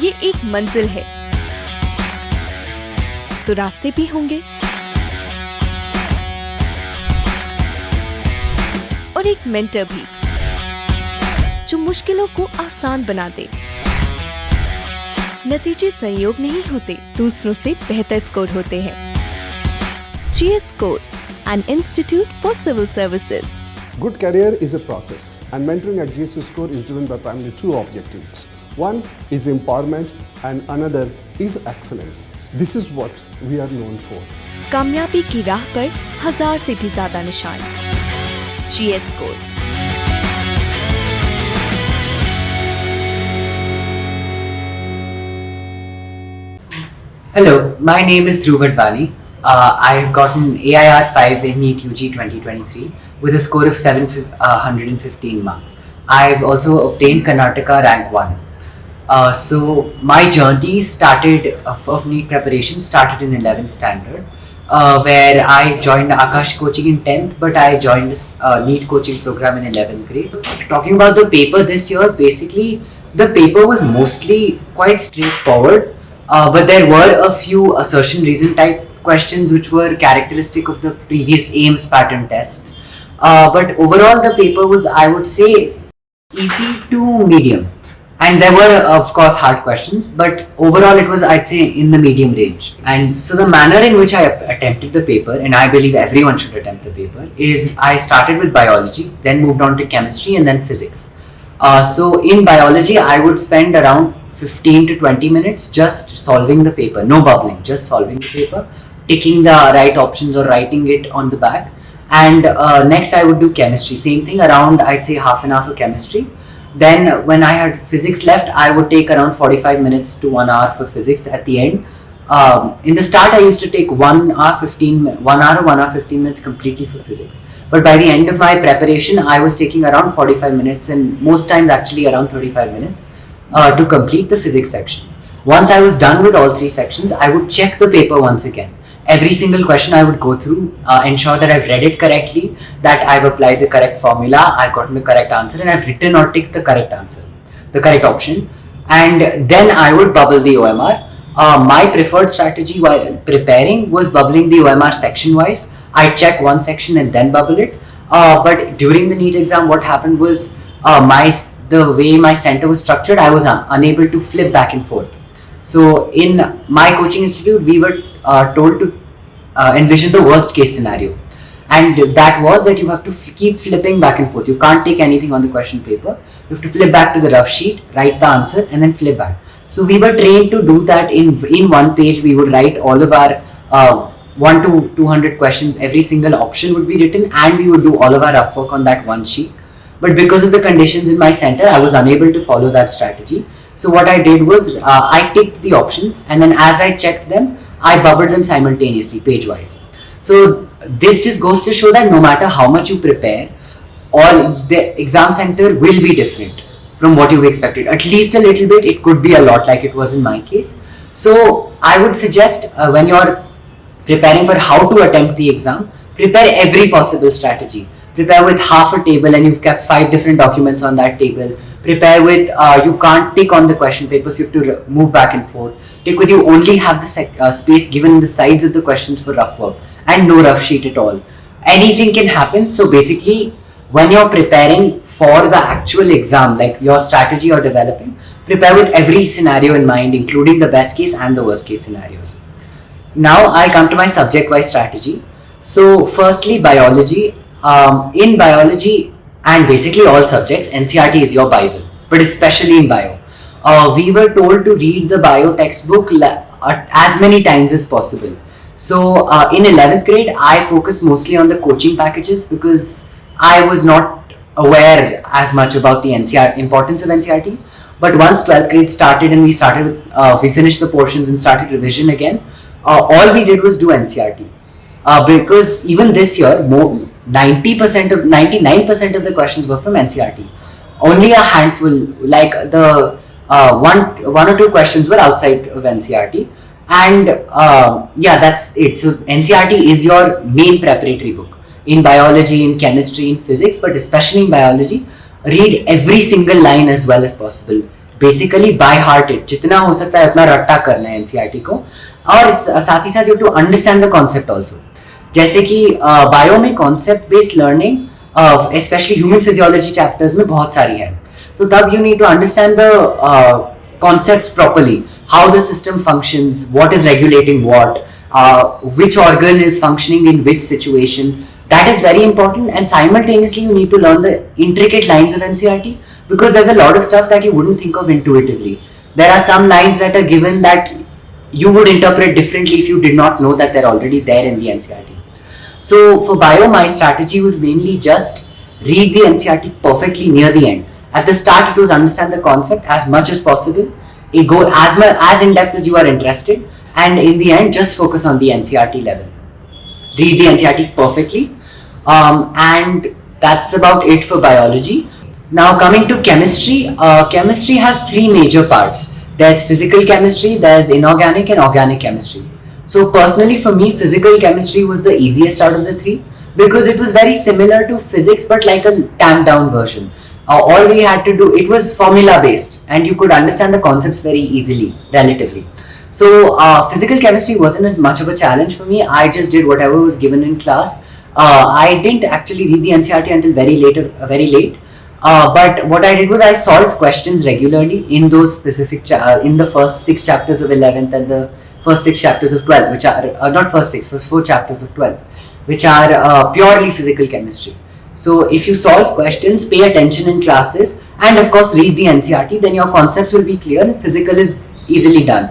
ये एक मंजिल है तो रास्ते भी होंगे और एक मेंटर भी जो मुश्किलों को आसान बना दे। नतीजे संयोग नहीं होते, दूसरों से बेहतर स्कोर होते हैं। GS Score, an institute for civil services. Good career is a process, and mentoring at GS Score is driven by primarily two objectives. One is empowerment and another is excellence. This is what we are known for. कामयाबी की राह पर 1000 से भी ज्यादा निशान। GS Score. Hello, my name is Dhruv Advani. I've gotten AIR 5 in NEET UG 2023 with a score of 715 marks. I've also obtained Karnataka rank 1. So my journey started of NEET preparation started in 11th standard, where I joined Akash coaching in 10th, but I joined this NEET coaching program in 11th grade. Talking about the paper this year, basically the paper was mostly quite straightforward. But there were a few assertion reason type questions which were characteristic of the previous AIMS pattern tests. But overall the paper was, I would say, easy to medium. And there were of course hard questions, but overall it was, I'd say, in the medium range. And so the manner in which I attempted the paper, and I believe everyone should attempt the paper, is I started with biology, then moved on to chemistry and then physics. So in biology I would spend around 15 to 20 minutes just solving the paper, no bubbling, just solving the paper, ticking the right options or writing it on the back. And next I would do chemistry, same thing, around I'd say half an hour for chemistry. Then when I had physics left, I would take around 45 minutes to 1 hour for physics at the end. In the start I used to take 1 hour or 1 hour 15 minutes completely for physics. But by the end of my preparation, I was taking around 45 minutes and most times actually around 35 minutes. To complete the physics section. Once I was done with all 3 sections, I would check the paper once again. Every single question I would go through, ensure that I've read it correctly, that I've applied the correct formula, I've gotten the correct answer, and I've written or ticked the correct answer, the correct option. And then I would bubble the OMR. My preferred strategy while preparing was bubbling the OMR section wise. I'd check one section and then bubble it. But during the NEET exam, what happened was the way my center was structured, I was unable to flip back and forth. So in my coaching institute, we were told to envision the worst case scenario. And that was that you have to keep flipping back and forth. You can't take anything on the question paper. You have to flip back to the rough sheet, write the answer and then flip back. So we were trained to do that in one page. We would write all of our 1 to 200 questions. Every single option would be written and we would do all of our rough work on that one sheet. But because of the conditions in my center, I was unable to follow that strategy. So what I did was I ticked the options and then as I checked them, I bubbled them simultaneously, page-wise. So this just goes to show that no matter how much you prepare, all the exam center will be different from what you've expected. At least a little bit, it could be a lot like it was in my case. So I would suggest when you're preparing for how to attempt the exam, prepare every possible strategy. Prepare with half a table and you've kept 5 different documents on that table. Prepare with, you can't tick on the question paper, so you have to move back and forth. Tick with, you only have the space given in the sides of the questions for rough work and no rough sheet at all. Anything can happen. So basically, when you're preparing for the actual exam, like your strategy you're developing, prepare with every scenario in mind, including the best case and the worst case scenarios. Now I'll come to my subject-wise strategy. So firstly, biology. In biology and basically all subjects, NCERT is your Bible, but especially in bio. We were told to read the bio textbook as many times as possible. So in 11th grade, I focused mostly on the coaching packages because I was not aware as much about the importance of NCERT. But once 12th grade started and we finished the portions and started revision again, all we did was do NCERT. Because even this year, 99% of the questions were from NCERT. Only a handful, like the one or two questions were outside of NCERT. And yeah, that's it. So NCERT is your main preparatory book in biology, in chemistry, in physics, but especially in biology. Read every single line as well as possible. Basically by heart it, जितना हो सकता है उतना रट्टा करना है NCERT को, और साथ ही साथ you to understand the concept also. जैसे कि बायो में concept based learning specially human physiology chapters में बहुत सारी है, तो तब you need to understand the concepts properly, how the system functions, what is regulating what, which organ is functioning in which situation. That is very important, and simultaneously you need to learn the intricate lines of NCERT, because there's a lot of stuff that you wouldn't think of intuitively. There are some lines that are given that you would interpret differently if you did not know that they're already there in the NCERT. So for bio, my strategy was mainly just read the NCERT perfectly near the end. At the start, it was understand the concept as much as possible. It go as in depth as you are interested, and in the end, just focus on the NCERT level. Read the NCERT perfectly, and that's about it for biology. Now coming to chemistry, chemistry has three major parts. There's physical chemistry, there's inorganic and organic chemistry. So personally, for me, physical chemistry was the easiest out of the three, because it was very similar to physics, but like a tamped down version. All we had to do, it was formula based, and you could understand the concepts very easily, relatively. So physical chemistry wasn't much of a challenge for me. I just did whatever was given in class. I didn't actually read the NCERT until very late. But what I did was I solved questions regularly in those specific in the first 6 chapters of 11th and the first 6 chapters of 12th, which are not first 4 chapters of 12th, which are purely physical chemistry. So if you solve questions, pay attention in classes, and of course read the NCERT, then your concepts will be clear and physical is easily done.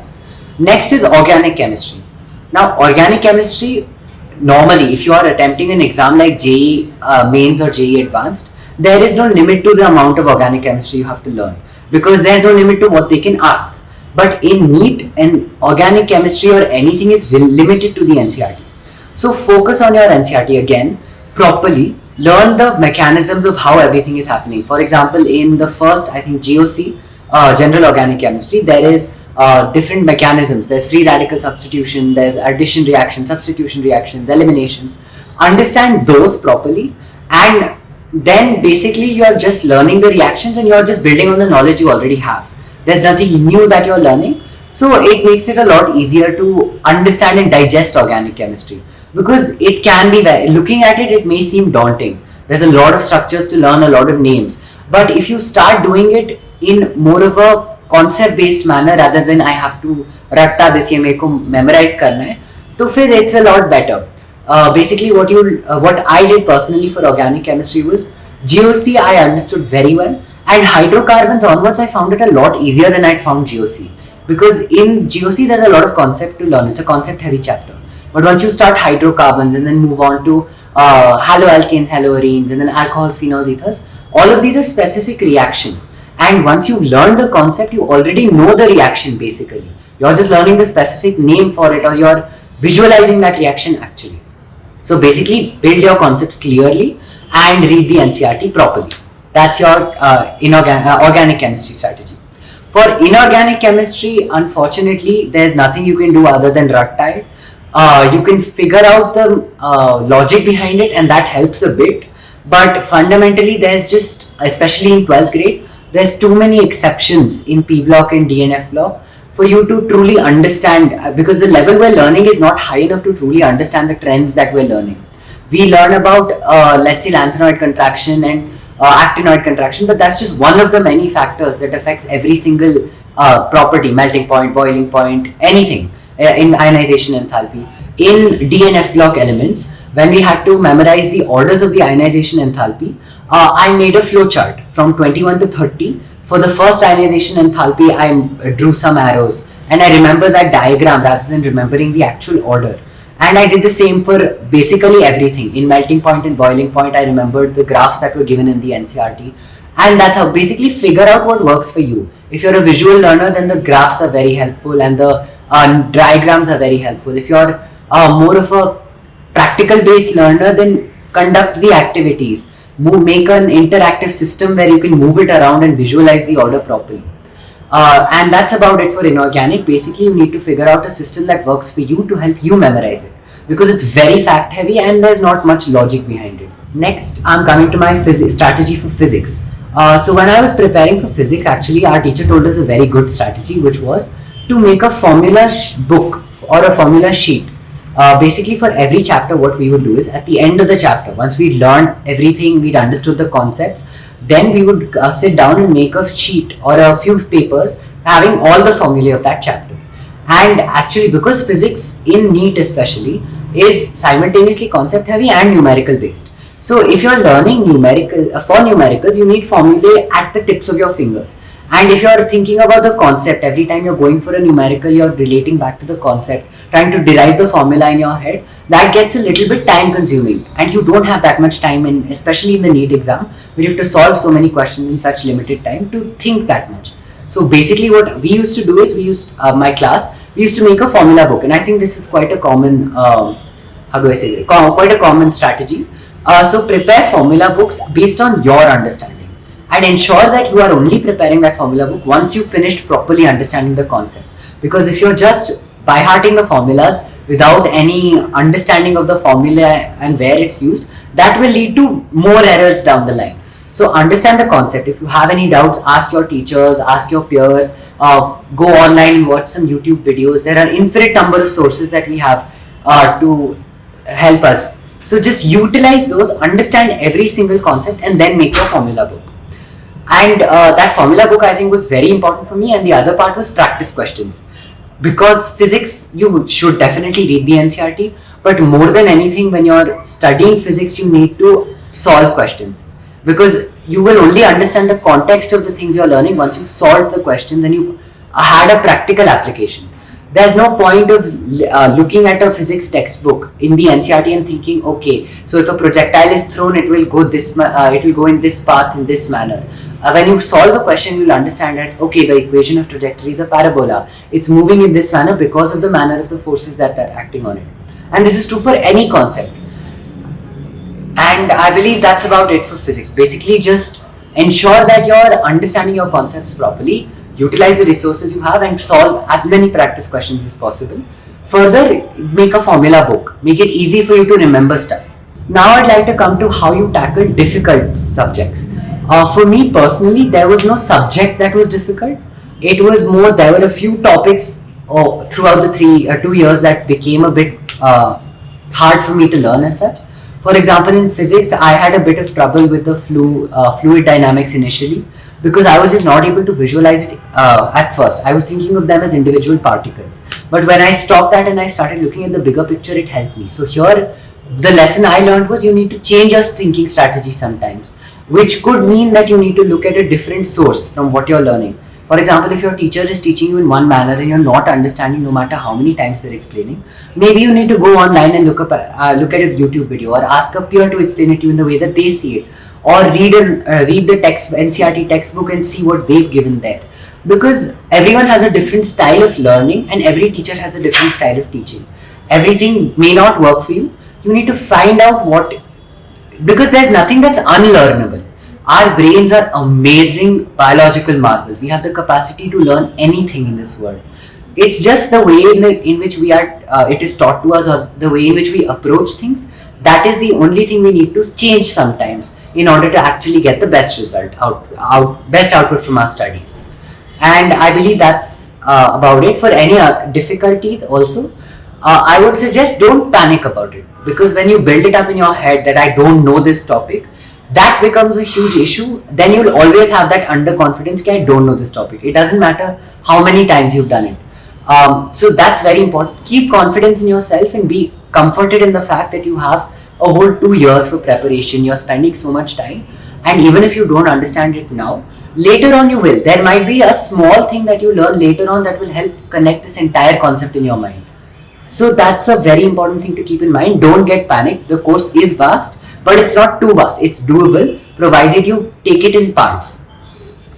Next is organic chemistry. Now organic chemistry, normally if you are attempting an exam like JEE mains or JEE advanced, there is no limit to the amount of organic chemistry you have to learn, because there is no limit to what they can ask. But in NEET, and organic chemistry or anything is limited to the NCERT. So focus on your NCERT again properly. Learn the mechanisms of how everything is happening. For example, in the first, I think GOC, General Organic Chemistry, there is different mechanisms. There's free radical substitution, there's addition reactions, substitution reactions, eliminations. Understand those properly, and then basically you're just learning the reactions and you're just building on the knowledge you already have. There's nothing new that you're learning, so it makes it a lot easier to understand and digest organic chemistry. Because it can be, looking at it, it may seem daunting. There's a lot of structures to learn, a lot of names. But if you start doing it in more of a concept based manner, rather than I have to ratta this ye mere ko memorize karna hai, to फिर it's a lot better. Basically what I did personally for organic chemistry was GOC I understood very well, and hydrocarbons onwards I found it a lot easier than I'd found GOC, because in GOC there's a lot of concept to learn. It's a concept heavy chapter. But once you start hydrocarbons and then move on to haloalkanes, haloarenes, and then alcohols, phenols, ethers, all of these are specific reactions. And once you've learned the concept, you already know the reaction basically. You're just learning the specific name for it, or you're visualizing that reaction actually. So basically, build your concepts clearly and read the NCERT properly. That's your organic chemistry strategy. For inorganic chemistry, unfortunately, there's nothing you can do other than ratta it. You can figure out the logic behind it, and that helps a bit, but fundamentally there's just, especially in 12th grade, there's too many exceptions in P block and DNF block for you to truly understand, because the level we're learning is not high enough to truly understand the trends that we're learning. We learn about let's say lanthanoid contraction and actinoid contraction, but that's just one of the many factors that affects every single property, melting point, boiling point, anything in ionization enthalpy. In DNF block elements, when we had to memorize the orders of the ionization enthalpy, I made a flow chart from 21 to 30. For the first ionization enthalpy, I drew some arrows, and I remember that diagram rather than remembering the actual order. And I did the same for basically everything. In melting point and boiling point, I remembered the graphs that were given in the NCERT. And that's how basically figure out what works for you. If you're a visual learner, then the graphs are very helpful and the diagrams are very helpful. If you're more of a practical based learner, then conduct the activities. Make an interactive system where you can move it around and visualize the order properly. And that's about it for inorganic. Basically, you need to figure out a system that works for you to help you memorize it, because it's very fact heavy and there's not much logic behind it. Next, I'm coming to my strategy for physics. So when I was preparing for physics, actually our teacher told us a very good strategy, which was to make a formula book or a formula sheet. Basically for every chapter, what we would do is at the end of the chapter, once we'd learned everything, we'd understood the concepts, then we would sit down and make a sheet or a few papers having all the formulae of that chapter. And actually, because physics in NEET especially is simultaneously concept heavy and numerical based. So if you're learning for numericals, you need formulae at the tips of your fingers. And if you're thinking about the concept, every time you're going for a numerical, you're relating back to the concept, trying to derive the formula in your head, that gets a little bit time consuming. And you don't have that much time, especially in the NEET exam, where you have to solve so many questions in such limited time to think that much. So basically what we used to do is, my class, we used to make a formula book. And I think this is quite a common, quite a common strategy. So prepare formula books based on your understanding. And ensure that you are only preparing that formula book once you finished properly understanding the concept. Because if you're just by hearting the formulas without any understanding of the formula and where it's used, that will lead to more errors down the line. So understand the concept. If you have any doubts, ask your teachers, ask your peers, go online, watch some YouTube videos. There are infinite number of sources that we have to help us. So just utilize those, understand every single concept, and then make your formula book. And that formula book, I think, was very important for me. And the other part was practice questions. Because physics, you should definitely read the NCERT. But more than anything, when you're studying physics, you need to solve questions. Because you will only understand the context of the things you're learning once you've solved the questions and you've had a practical application. There's no point of looking at a physics textbook in the NCERT and thinking, okay, so if a projectile is thrown, it will go in this path in this manner. When you solve a question, you'll understand that, okay, the equation of trajectory is a parabola. It's moving in this manner because of the manner of the forces that are acting on it. And this is true for any concept. And I believe that's about it for physics. Basically, just ensure that you're understanding your concepts properly, utilize the resources you have, and solve as many practice questions as possible. Further, make a formula book. Make it easy for you to remember stuff. Now I'd like to come to how you tackle difficult subjects. For me personally, there was no subject that was difficult. It was more, there were a few topics throughout the 2 years that became a bit hard for me to learn as such. For example, in physics, I had a bit of trouble with the fluid dynamics initially, because I was just not able to visualize it at first. I was thinking of them as individual particles. But when I stopped that and I started looking at the bigger picture, it helped me. So here, the lesson I learned was you need to change your thinking strategy sometimes, which could mean that you need to look at a different source from what you're learning. For example, if your teacher is teaching you in one manner and you're not understanding no matter how many times they're explaining, maybe you need to go online and look at a YouTube video, or ask a peer to explain it to you in the way that they see it, or read the NCERT textbook and see what they've given there. Because everyone has a different style of learning and every teacher has a different style of teaching. Everything may not work for you. You need to find out because there's nothing that's unlearnable. Our brains are amazing biological marvels. We have the capacity to learn anything in this world. It's just the way in which it is taught to us, or the way in which we approach things. That is the only thing we need to change sometimes in order to actually get the best result, best output from our studies. And I believe that's about it. For any difficulties also, I would suggest don't panic about it, because when you build it up in your head that I don't know this topic, that becomes a huge issue. Then you'll always have that underconfidence that I don't know this topic. It doesn't matter how many times you've done it. So that's very important. Keep confidence in yourself and be comforted in the fact that you have a whole 2 years for preparation. You're spending so much time, and even if you don't understand it now, later on you will. There might be a small thing that you learn later on that will help connect this entire concept in your mind. So that's a very important thing to keep in mind. Don't get panicked. The course is vast, but it's not too vast. It's doable, provided you take it in parts.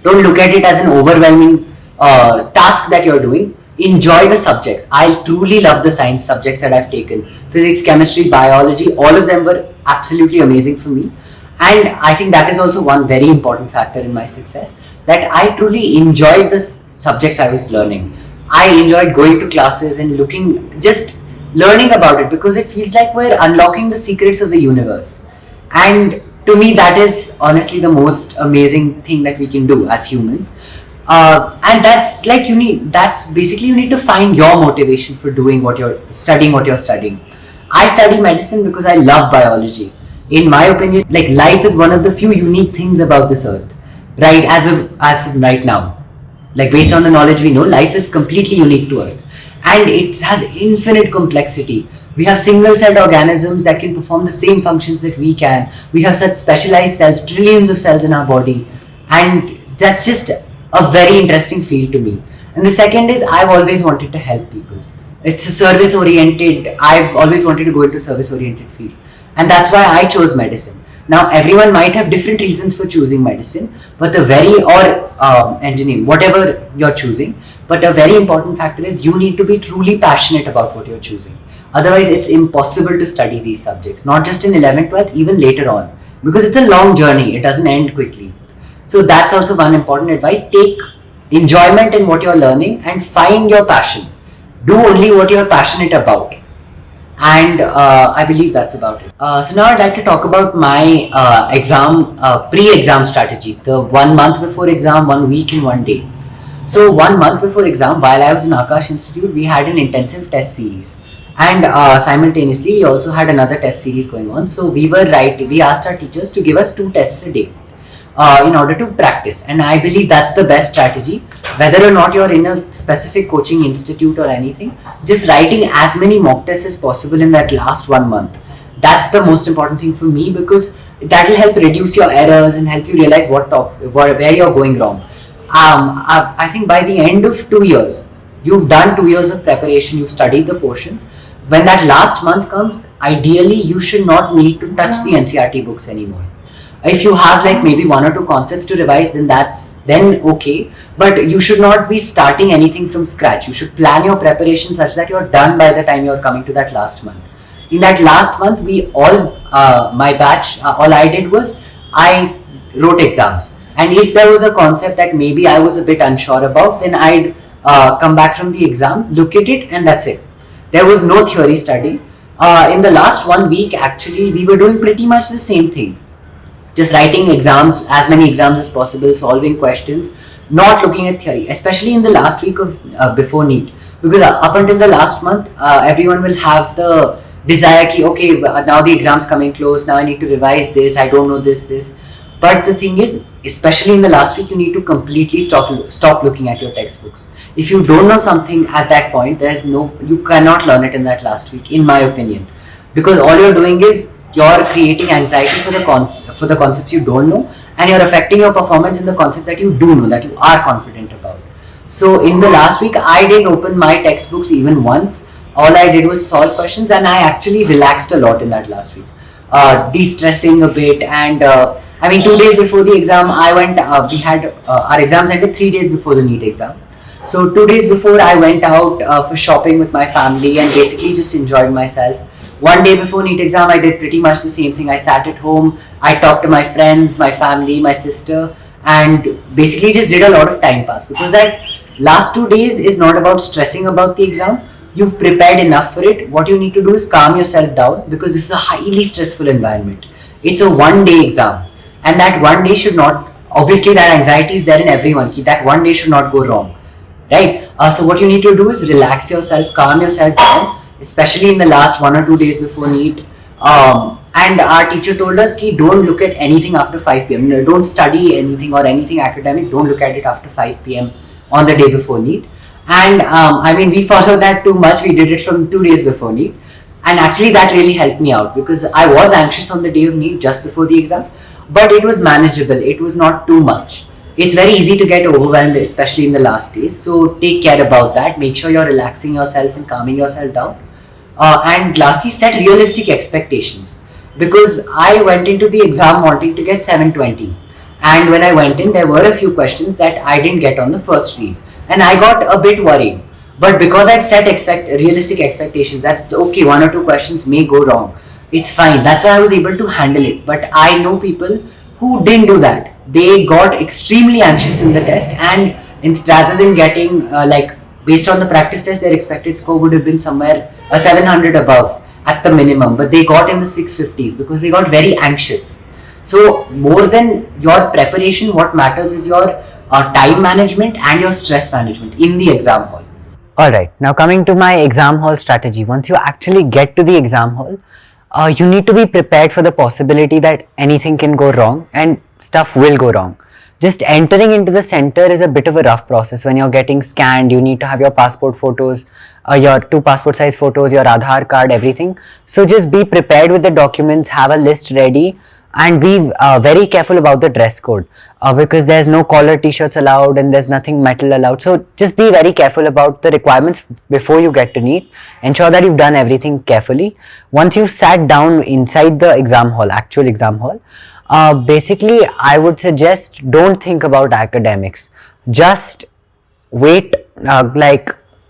Don't look at it as an overwhelming task that you're doing. Enjoy the subjects. I truly love the science subjects that I've taken. Physics, chemistry, biology, all of them were absolutely amazing for me. And I think that is also one very important factor in my success, that I truly enjoyed the subjects I was learning. I enjoyed going to classes and just learning about it, because it feels like we're unlocking the secrets of the universe. And to me, that is honestly the most amazing thing that we can do as humans. And that's like that's basically you need to find your motivation for doing what you're studying. I study medicine because I love biology. In my opinion, like, life is one of the few unique things about this earth, right? As of right now, like, based on the knowledge we know, life is completely unique to earth, and it has infinite complexity. We have single celled organisms that can perform the same functions that we can. We have such specialized cells, trillions of cells in our body, and that's just a very interesting field to me. And the second is, I've always wanted to help people. It's a service oriented, I've always wanted to go into service oriented field, and that's why I chose medicine. Now, everyone might have different reasons for choosing medicine, but engineering, whatever you're choosing. But a very important factor is you need to be truly passionate about what you're choosing. Otherwise, it's impossible to study these subjects, not just in 11th, 12th, even later on, because it's a long journey. It doesn't end quickly. So that's also one important advice. Take enjoyment in what you're learning and find your passion. Do only what you're passionate about. And I believe that's about it. So now I'd like to talk about my pre-exam strategy. The 1 month before exam, 1 week and 1 day. So 1 month before exam, while I was in Akash Institute, we had an intensive test series. And simultaneously, we also had another test series going on. So we asked our teachers to give us 2 tests a day in order to practice. And I believe that's the best strategy. Whether or not you're in a specific coaching institute or anything, just writing as many mock tests as possible in that last 1 month. That's the most important thing for me, because that will help reduce your errors and help you realize where you're going wrong. I think by the end of 2 years, you've done 2 years of preparation, you've studied the portions. When that last month comes, ideally you should not need to touch the NCERT books anymore. If you have like maybe 1 or 2 concepts to revise, then okay, but you should not be starting anything from scratch. You should plan your preparation such that you're done by the time you're coming to that last month. In that last month, my batch, all I did was I wrote exams, and if there was a concept that maybe I was a bit unsure about, then I'd come back from the exam, look at it, and that's it. There was no theory study. In the last 1 week, actually, we were doing pretty much the same thing. Just writing exams, as many exams as possible, solving questions, not looking at theory, especially in the last week of before NEET. Because up until the last month, everyone will have the desire, okay, now the exam's coming close, now I need to revise this, I don't know this. But the thing is, especially in the last week, you need to completely stop looking at your textbooks. If you don't know something at that point, you cannot learn it in that last week, in my opinion. Because all you're doing is, you're creating anxiety for the concepts you don't know, and you're affecting your performance in the concept that you do know, that you are confident about. So in the last week, I didn't open my textbooks even once. All I did was solve questions, and I actually relaxed a lot in that last week, de-stressing a bit. And 2 days before the exam, we had our exams ended 3 days before the NEET exam. So 2 days before, I went out for shopping with my family and basically just enjoyed myself. 1 day before NEET exam, I did pretty much the same thing. I sat at home, I talked to my friends, my family, my sister, and basically just did a lot of time pass, because that last 2 days is not about stressing about the exam. You've prepared enough for it. What you need to do is calm yourself down, because this is a highly stressful environment. It's a 1 day exam, and that 1 day should not, obviously that anxiety is there in everyone, that 1 day should not go wrong, right? So what you need to do is relax yourself, calm yourself down, especially in the last 1 or 2 days before NEET. And our teacher told us, don't look at anything after 5 p.m. Don't study anything or anything academic, don't look at it after 5 p.m. on the day before NEET. And we followed that too much. We did it from 2 days before NEET. And actually that really helped me out, because I was anxious on the day of NEET just before the exam, but it was manageable. It was not too much. It's very easy to get overwhelmed, especially in the last days. So take care about that. Make sure you're relaxing yourself and calming yourself down. And lastly, set realistic expectations, because I went into the exam wanting to get 720, and when I went in, there were a few questions that I didn't get on the first read, and I got a bit worried. But because I'd set realistic expectations, that's okay, 1 or 2 questions may go wrong, it's fine. That's why I was able to handle it. But I know people who didn't do that. They got extremely anxious in the test, and rather than getting based on the practice test, their expected score would have been somewhere 700 above at the minimum, but they got in the 650s because they got very anxious. So more than your preparation, what matters is your time management and your stress management in the exam hall. Alright, now coming to my exam hall strategy. Once you actually get to the exam hall, you need to be prepared for the possibility that anything can go wrong and stuff will go wrong. Just entering into the center is a bit of a rough process. When you're getting scanned, you need to have your passport photos, your 2 passport size photos, your Aadhaar card, everything. So just be prepared with the documents, have a list ready, and be very careful about the dress code because there's no collar t-shirts allowed and there's nothing metal allowed. So just be very careful about the requirements before you get to NEET. Ensure that you've done everything carefully. Once you've sat down inside the exam hall, actual exam hall, basically I would suggest don't think about academics. Just wait,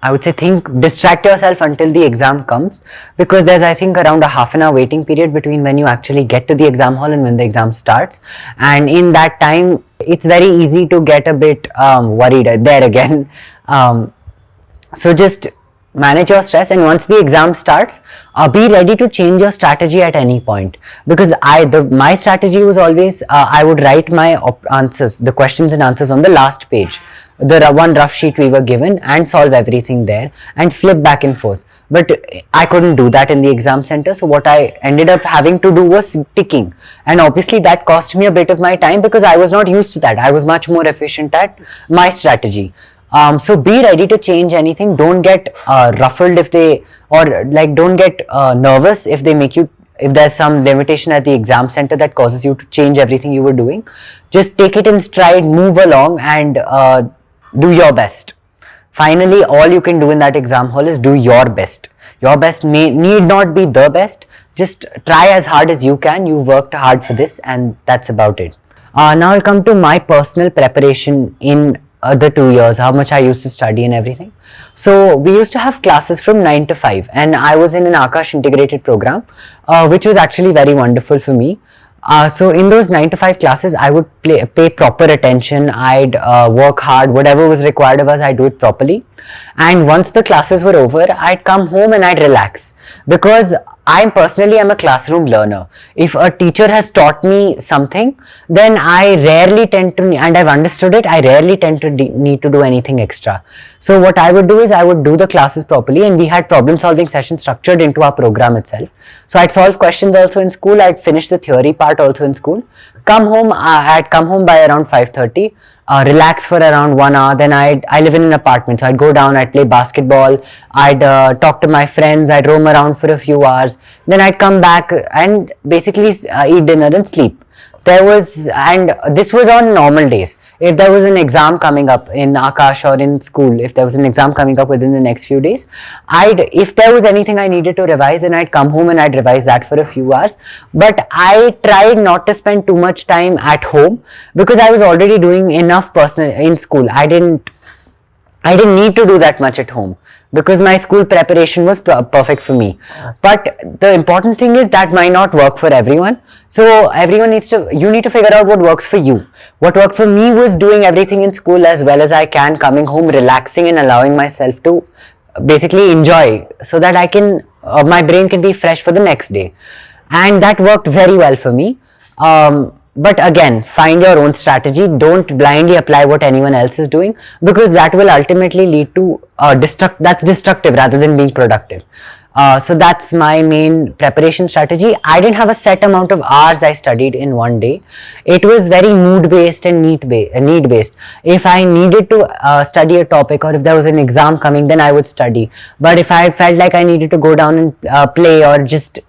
I would say distract yourself until the exam comes, because there's I think around a half an hour waiting period between when you actually get to the exam hall and when the exam starts, and in that time it's very easy to get a bit worried there again. So just manage your stress, and once the exam starts, be ready to change your strategy at any point, because my strategy was always I would write my answers, the questions and answers on the last page, the one rough sheet we were given, and solve everything there and flip back and forth. But I couldn't do that in the exam center, so what I ended up having to do was ticking, and obviously that cost me a bit of my time because I was not used to that. I was much more efficient at my strategy. So be ready to change anything. Don't get ruffled if they, or don't get nervous if they make you, if there's some limitation at the exam center that causes you to change everything you were doing. Just take it in stride, move along, and do your best. Finally, all you can do in that exam hall is do your best. Your best need not be the best. Just try as hard as you can. You worked hard for this, and that's about it. Now I'll come to my personal preparation in the 2 years, how much I used to study and everything. So we used to have classes from 9 to 5, and I was in an Akash integrated program, which was actually very wonderful for me. So in those 9 to 5 classes, I would pay proper attention. I'd work hard. Whatever was required of us, I'd do it properly. And once the classes were over, I'd come home and I'd relax, because I personally am a classroom learner. If a teacher has taught me something, then I rarely tend to, and I've understood it, I rarely tend to need to do anything extra. So what I would do is I would do the classes properly, and we had problem solving sessions structured into our program itself. So I'd solve questions also in school, I'd finish the theory part also in school. I'd come home by around 5:30, relax for around 1 hour. Then I live in an apartment, so I'd go down, I'd play basketball, I'd talk to my friends, I'd roam around for a few hours. Then I'd come back and basically eat dinner and sleep. And this was on normal days. If there was an exam coming up in Akash or in school, if there was an exam coming up within the next few days, if there was anything I needed to revise, then I'd come home and I'd revise that for a few hours. But I tried not to spend too much time at home, because I was already doing enough personal in school. I didn't need to do that much at home, because my school preparation was perfect for me. But the important thing is that might not work for everyone. So you need to figure out what works for you. What worked for me was doing everything in school as well as I can, coming home, relaxing, and allowing myself to basically enjoy, so that I can, my brain can be fresh for the next day. And that worked very well for me. But again, find your own strategy. Don't blindly apply what anyone else is doing, because that will ultimately lead to that's destructive rather than being productive. So that's my main preparation strategy. I didn't have a set amount of hours I studied in one day. It was very mood based and need based. If I needed to study a topic, or if there was an exam coming, then I would study. But if I felt like I needed to go down and play, or just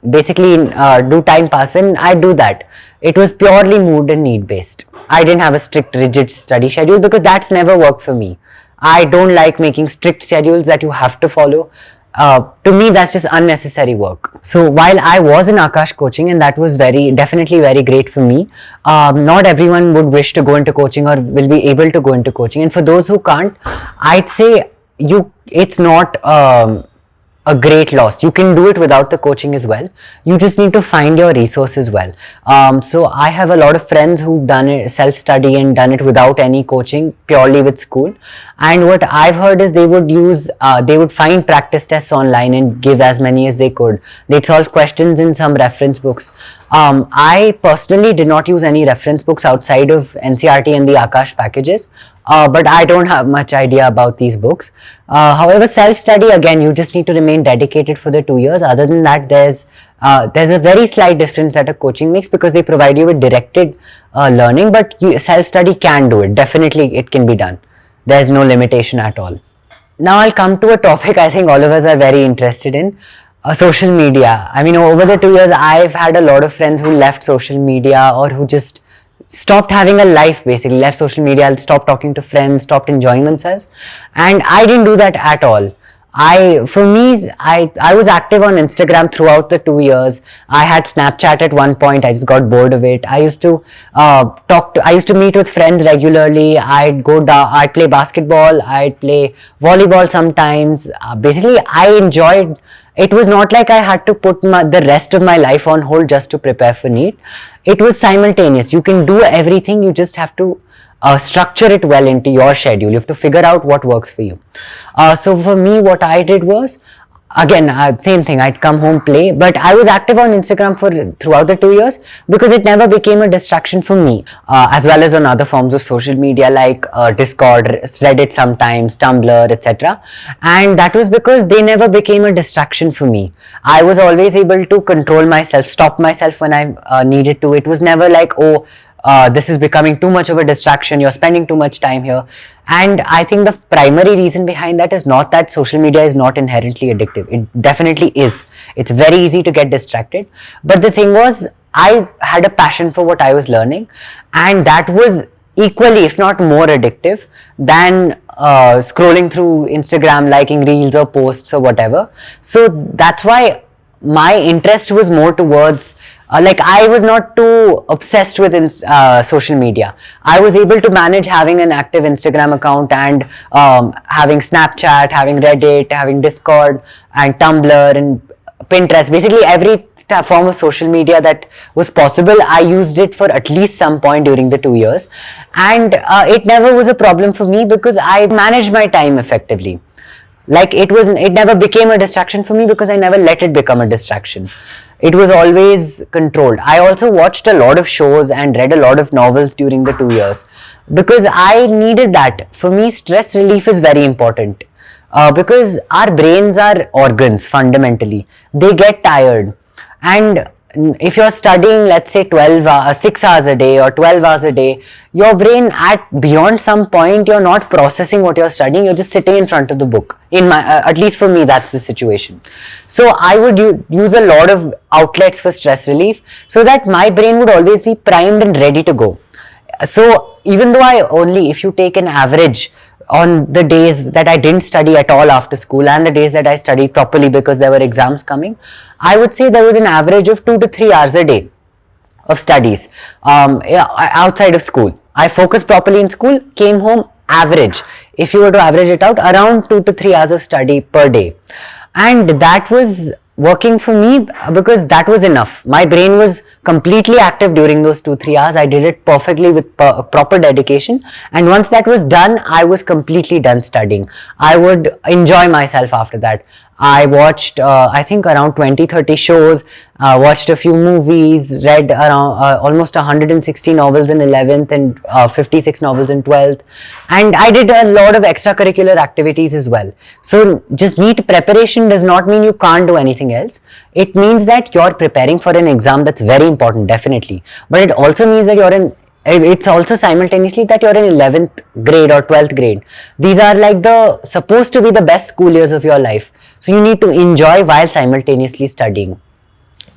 basically do time pass, and I'd do that. It was purely mood and need based. I didn't have a strict rigid study schedule, because that's never worked for me. I don't like making strict schedules that you have to follow. To me, that's just unnecessary work. So while I was in Akash coaching, and that was definitely very great for me, not everyone would wish to go into coaching or will be able to go into coaching. And for those who can't, I'd say it's not a great loss. You can do it without the coaching as well. You just need to find your resources well. So I have a lot of friends who've done it self-study and done it without any coaching, purely with school. And what I've heard is they would find practice tests online and give as many as they could. They'd solve questions in some reference books. I personally did not use any reference books outside of NCERT and the Akash packages, but I don't have much idea about these books. However, self-study, again, you just need to remain dedicated for the 2 years. Other than that, there's a very slight difference that a coaching makes, because they provide you with directed learning, but self-study can do it. Definitely, it can be done. There's no limitation at all. Now I'll come to a topic I think all of us are very interested in. Social media. I mean, over the 2 years, I've had a lot of friends who left social media, or who just stopped having a life, basically left social media, stopped talking to friends, stopped enjoying themselves. And I didn't do that at all. I was active on Instagram throughout the 2 years. I had Snapchat at one point. I just got bored of it. I used to I used to meet with friends regularly. I'd go down, I'd play basketball, I'd play volleyball sometimes. Basically, I enjoyed. It was not like I had to put the rest of my life on hold just to prepare for NEET. It was simultaneous. You can do everything. You just have to structure it well into your schedule. You have to figure out what works for you. So for me, what I did was, again, same thing. I'd come home, play, but I was active on Instagram throughout the 2 years, because it never became a distraction for me, as well as on other forms of social media like Discord, Reddit sometimes, Tumblr, etc. And that was because they never became a distraction for me. I was always able to control myself, stop myself when I needed to. It was never like, oh, this is becoming too much of a distraction, you're spending too much time here. And I think the primary reason behind that is not that social media is not inherently addictive. It definitely is. It's very easy to get distracted. But the thing was, I had a passion for what I was learning, and that was equally, if not more addictive than scrolling through Instagram, liking reels or posts or whatever. So that's why my interest was more towards like, I was not too obsessed with social media. I was able to manage having an active Instagram account and having Snapchat, having Reddit, having Discord and Tumblr and Pinterest. Basically every form of social media that was possible, I used it for at least some point during the 2 years. And it never was a problem for me, because I managed my time effectively. Like, it never became a distraction for me, because I never let it become a distraction. It was always controlled. I also watched a lot of shows and read a lot of novels during the 2 years, because I needed that. For me, stress relief is very important, because our brains are organs fundamentally. They get tired, and if you're studying, let's say 6 hours a day or 12 hours a day, your brain beyond some point, you're not processing what you're studying, you're just sitting in front of the book. At least for me, that's the situation. So I would use a lot of outlets for stress relief, so that my brain would always be primed and ready to go. So even though if you take an average on the days that I didn't study at all after school and the days that I studied properly because there were exams coming, I would say there was an average of 2 to 3 hours a day of studies outside of school. I focused properly in school, came home, average. If you were to average it out, around 2 to 3 hours of study per day. And that was working for me, because that was enough. My brain was completely active during those 2-3 hours. I did it perfectly with proper dedication, and once that was done, I was completely done studying. I would enjoy myself after that. I watched I think around 20-30 shows, watched a few movies, read around almost 160 novels in 11th and 56 novels in 12th, and I did a lot of extracurricular activities as well. So just NEET preparation does not mean you can't do anything else. It means that you're preparing for an exam that's very important, definitely, but it also means that it's also simultaneously that you're in 11th grade or 12th grade. These are like supposed to be the best school years of your life. So you need to enjoy while simultaneously studying.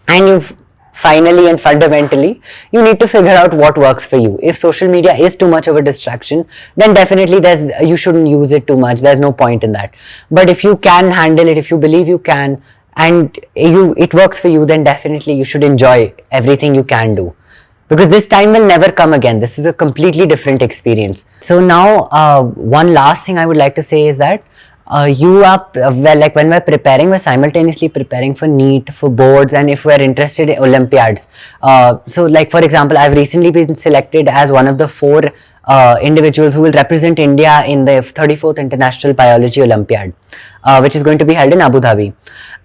And finally and fundamentally, you need to figure out what works for you. If social media is too much of a distraction, then definitely you shouldn't use it too much. There's no point in that. But if you can handle it, if you believe you can, and it works for you, then definitely you should enjoy everything you can do. Because this time will never come again. This is a completely different experience. So now, one last thing I would like to say is that like when we're preparing, we're simultaneously preparing for NEET, for boards, and if we're interested in Olympiads. So like, for example, I've recently been selected as one of the 4 individuals who will represent India in the 34th International Biology Olympiad, which is going to be held in Abu Dhabi.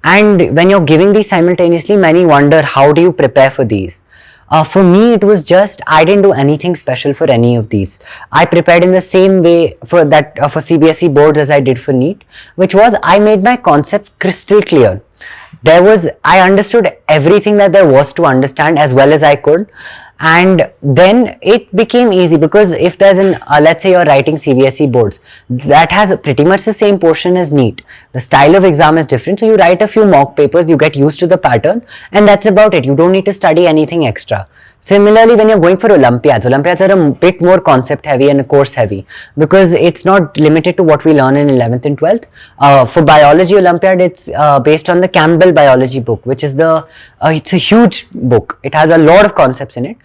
And when you're giving these simultaneously, many wonder, how do you prepare for these? For me, it was just, I didn't do anything special for any of these. I prepared in the same way for that for CBSE boards as I did for NEET, which was, I made my concepts crystal clear. I understood everything that there was to understand as well as I could. And then it became easy, because if there's let's say you're writing CBSE boards, that has pretty much the same portion as NEET. The style of exam is different, so you write a few mock papers, you get used to the pattern, and that's about it. You don't need to study anything extra. Similarly, when you're going for Olympiads are a bit more concept heavy and course heavy, because it's not limited to what we learn in 11th and 12th. For biology Olympiad, it's based on the Campbell biology book, which is it's a huge book. It has a lot of concepts in it.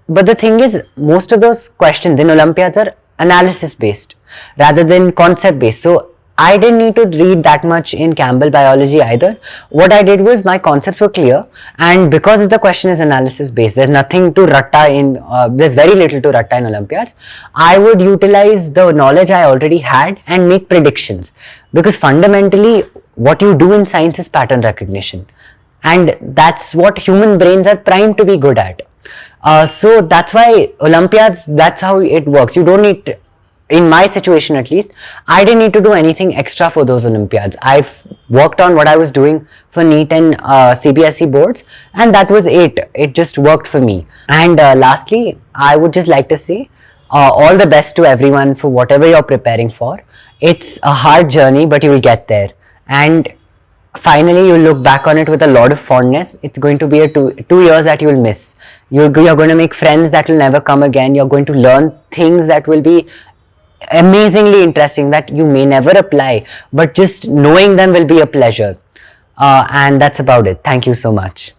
But the thing is, most of those questions in Olympiads are analysis based rather than concept based. So I didn't need to read that much in Campbell biology either. What I did was, my concepts were clear, and because the question is analysis based, there's nothing to ratta in, there's very little to ratta in Olympiads. I would utilize the knowledge I already had and make predictions, because fundamentally what you do in science is pattern recognition, and that's what human brains are primed to be good at. So that's why Olympiads, that's how it works. You don't need in my situation at least, I didn't need to do anything extra for those Olympiads. I've worked on what I was doing for NEET and CBSE boards, and that was it. It just worked for me. And lastly, I would just like to say all the best to everyone for whatever you're preparing for. It's a hard journey, but you will get there. And finally, you'll look back on it with a lot of fondness. It's going to be a two years that you'll miss. You're going to make friends that will never come again. You're going to learn things that will be amazingly interesting, that you may never apply, but just knowing them will be a pleasure. And that's about it. Thank you so much.